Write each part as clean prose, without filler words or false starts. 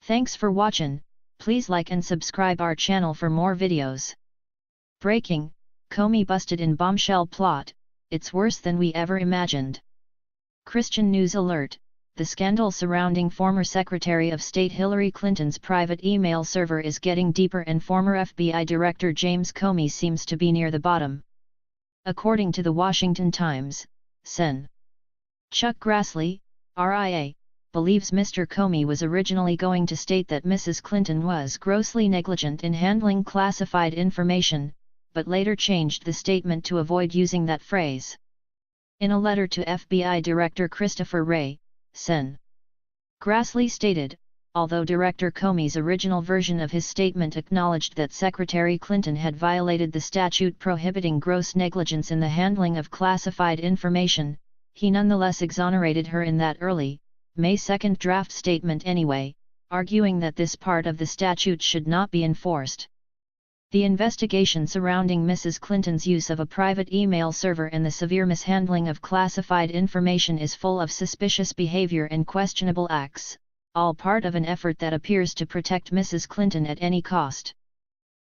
Thanks for watching. Please like and subscribe our channel for more videos. Breaking: Comey busted in Bombshell plot, it's worse than we ever imagined. Christian News Alert: the scandal surrounding former Secretary of State Hillary Clinton's private email server is getting deeper, and former FBI Director James Comey seems to be near the bottom. According to the Washington Times, Sen. Chuck Grassley, RIA, believes Mr. Comey was originally going to state that Mrs. Clinton was grossly negligent in handling classified information, but later changed the statement to avoid using that phrase. In a letter to FBI Director Christopher Wray, Sen. Grassley stated, although Director Comey's original version of his statement acknowledged that Secretary Clinton had violated the statute prohibiting gross negligence in the handling of classified information, he nonetheless exonerated her in that early, May 2 draft statement anyway, arguing that this part of the statute should not be enforced. The investigation surrounding Mrs. Clinton's use of a private email server and the severe mishandling of classified information is full of suspicious behavior and questionable acts, all part of an effort that appears to protect Mrs. Clinton at any cost.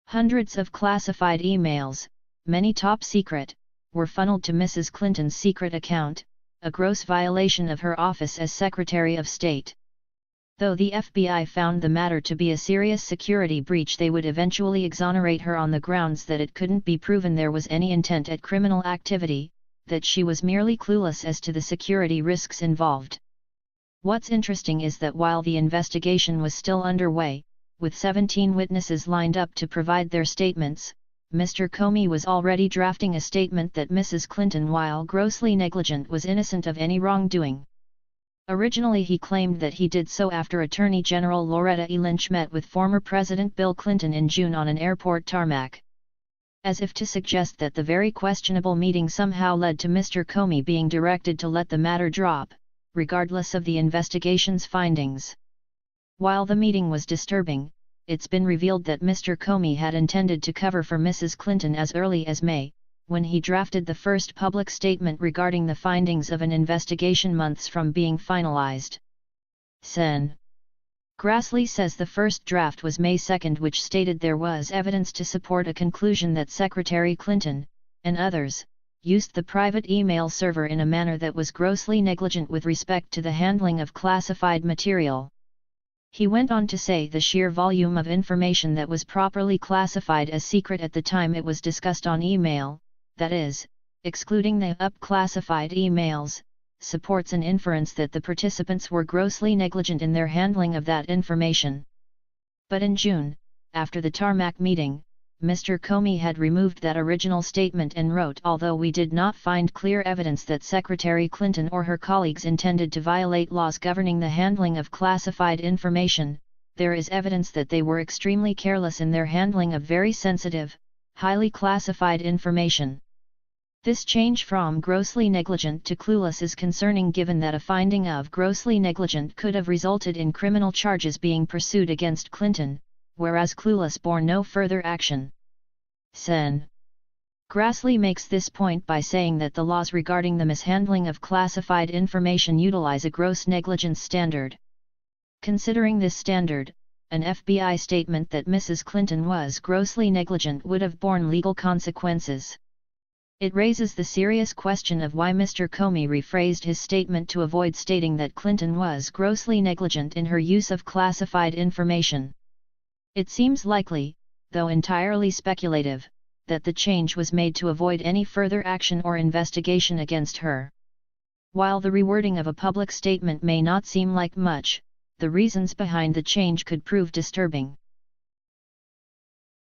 Hundreds of classified emails, many top secret, were funneled to Mrs. Clinton's secret account, a gross violation of her office as Secretary of State. Though the FBI found the matter to be a serious security breach, they would eventually exonerate her on the grounds that it couldn't be proven there was any intent at criminal activity, that she was merely clueless as to the security risks involved. What's interesting is that while the investigation was still underway, with 17 witnesses lined up to provide their statements, Mr. Comey was already drafting a statement that Mrs. Clinton, while grossly negligent, was innocent of any wrongdoing. Originally he claimed that he did so after Attorney General Loretta E. Lynch met with former President Bill Clinton in June on an airport tarmac. As if to suggest that the very questionable meeting somehow led to Mr. Comey being directed to let the matter drop, regardless of the investigation's findings. While the meeting was disturbing, it's been revealed that Mr. Comey had intended to cover for Mrs. Clinton as early as May, when he drafted the first public statement regarding the findings of an investigation months from being finalized. Sen. Grassley says the first draft was May 2, which stated there was evidence to support a conclusion that Secretary Clinton, and others, used the private email server in a manner that was grossly negligent with respect to the handling of classified material. He went on to say the sheer volume of information that was properly classified as secret at the time it was discussed on email, that is, excluding the up-classified emails, supports an inference that the participants were grossly negligent in their handling of that information. But in June, after the tarmac meeting, Mr. Comey had removed that original statement and wrote, although we did not find clear evidence that Secretary Clinton or her colleagues intended to violate laws governing the handling of classified information, there is evidence that they were extremely careless in their handling of very sensitive, highly classified information. This change from grossly negligent to clueless is concerning, given that a finding of grossly negligent could have resulted in criminal charges being pursued against Clinton, whereas clueless bore no further action. Sen. Grassley makes this point by saying that the laws regarding the mishandling of classified information utilize a gross negligence standard. Considering this standard, an FBI statement that Mrs. Clinton was grossly negligent would have borne legal consequences. It raises the serious question of why Mr. Comey rephrased his statement to avoid stating that Clinton was grossly negligent in her use of classified information. It seems likely, though entirely speculative, that the change was made to avoid any further action or investigation against her. While the rewording of a public statement may not seem like much, the reasons behind the change could prove disturbing.